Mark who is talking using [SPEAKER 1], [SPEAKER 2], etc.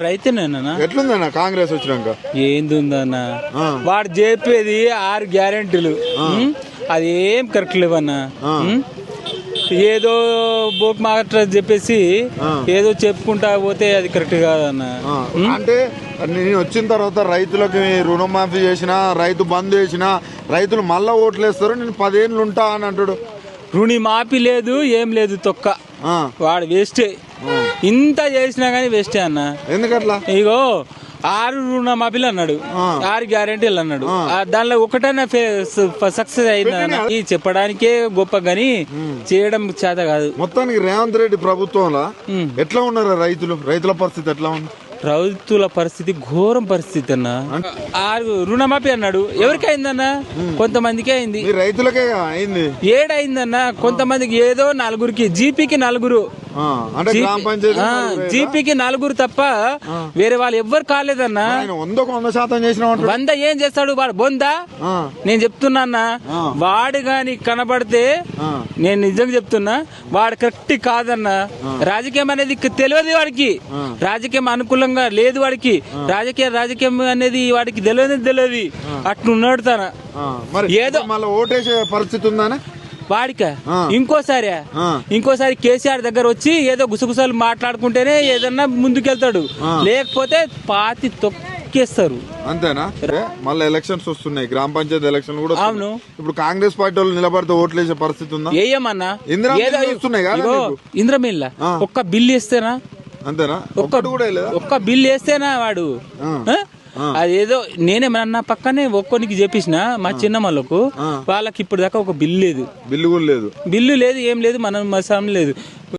[SPEAKER 1] రైతేనా.
[SPEAKER 2] ఎట్లుందన్న కాంగ్రెస్ వచ్చినాక?
[SPEAKER 1] ఏంది ఉందన్న, వాడు చెప్పేది 6 గ్యారెంటీలు, అది ఏం కరెక్ట్ లేవన్నా. ఏదో బోక్ మాట చెప్పేసి ఏదో చెప్పుకుంటా పోతే అది కరెక్ట్ కాదన్న.
[SPEAKER 2] అంటే నేను వచ్చిన తర్వాత రైతులకి రుణమాఫీ చేసినా, రైతు బంద్ చేసినా రైతులు మళ్ళా ఓట్లేస్తారు, నేను 10 ఏళ్ళు ఉంటా అని అంటాడు.
[SPEAKER 1] రుణమాఫీ లేదు, ఏం లేదు, తొక్క. వాడు వేస్టే, ఇంత చేసినా గానీ వేస్టే అన్న.
[SPEAKER 2] ఎందుకట్లా?
[SPEAKER 1] ఇగో 6 రుణమాఫీలు అన్నాడు, 6 గ్యారెంటీలు అన్నాడు, దానిలో ఒకటైనా సక్సెస్ అయిందా? చెప్పడానికే గొప్ప గాని చేయడం చేత కాదు.
[SPEAKER 2] మొత్తానికి రేవంత్ రెడ్డి ప్రభుత్వంలో ఎట్లా ఉన్నారు రైతులు? రైతుల పరిస్థితి ఎట్లా ఉంది?
[SPEAKER 1] రైతుల పరిస్థితి ఘోరం పరిస్థితి అన్న. 6 రుణమాఫీ అన్నాడు, ఎవరికి అయిందన్న? కొంతమందికి అయింది.
[SPEAKER 2] రైతులకే అయింది.
[SPEAKER 1] ఏడైందన్న, కొంతమందికి ఏదో 4గురికి, జీపీకి 4, జీపీకి 4 తప్ప వేరే వాళ్ళు ఎవ్వరు కాలేదన్నా. 100 ఏం చేస్తాడు వాడు? బొందా? నేను చెప్తున్నా, వాడు గాని కనబడితే నేను నిజంగా చెప్తున్నా, వాడు కరెక్ట్ కాదన్నా. రాజకీయం అనేది తెలియదు వాడికి, రాజకీయం అనుకూలంగా లేదు వాడికి, రాజకీయం అనేది వాడికి తెలియదు. అట్లున్నాడు తన. ఏదో
[SPEAKER 2] మళ్ళీ ఓటేసే పరిస్థితి ఉందా
[SPEAKER 1] వాడిక? ఇంకోసారి కేసీఆర్ దగ్గర వచ్చి ఏదో గుసగుసలు మాట్లాడుకుంటేనే ఏదన్నా ముందుకెళ్తాడు, లేకపోతే పాతి తొక్కేస్తారు.
[SPEAKER 2] అంతేనా? మళ్ళీ ఎలక్షన్స్ వస్తున్నాయి, గ్రామ పంచాయతీ ఎలక్షన్ కూడా.
[SPEAKER 1] అవును.
[SPEAKER 2] ఇప్పుడు కాంగ్రెస్ పార్టీ వాళ్ళు నిలబడితే ఓట్లు వేసే పరిస్థితి ఉందా?
[SPEAKER 1] ఏమన్నా
[SPEAKER 2] ఇందిరా
[SPEAKER 1] మిల్ ఒక్క బిల్లు వేస్తేనా?
[SPEAKER 2] అంతేనా?
[SPEAKER 1] ఒక్క బిల్లు వేస్తేనా వాడు? అదేదో నేనేమన్నా పక్కనే ఒక్కొనికి చెప్పేసిన మా చిన్నమ్మలకు, వాళ్ళకి ఇప్పుడు దాకా ఒక బిల్లు లేదు,
[SPEAKER 2] బిల్లు లేదు,
[SPEAKER 1] ఏం లేదు, మనం మసాం లేదు.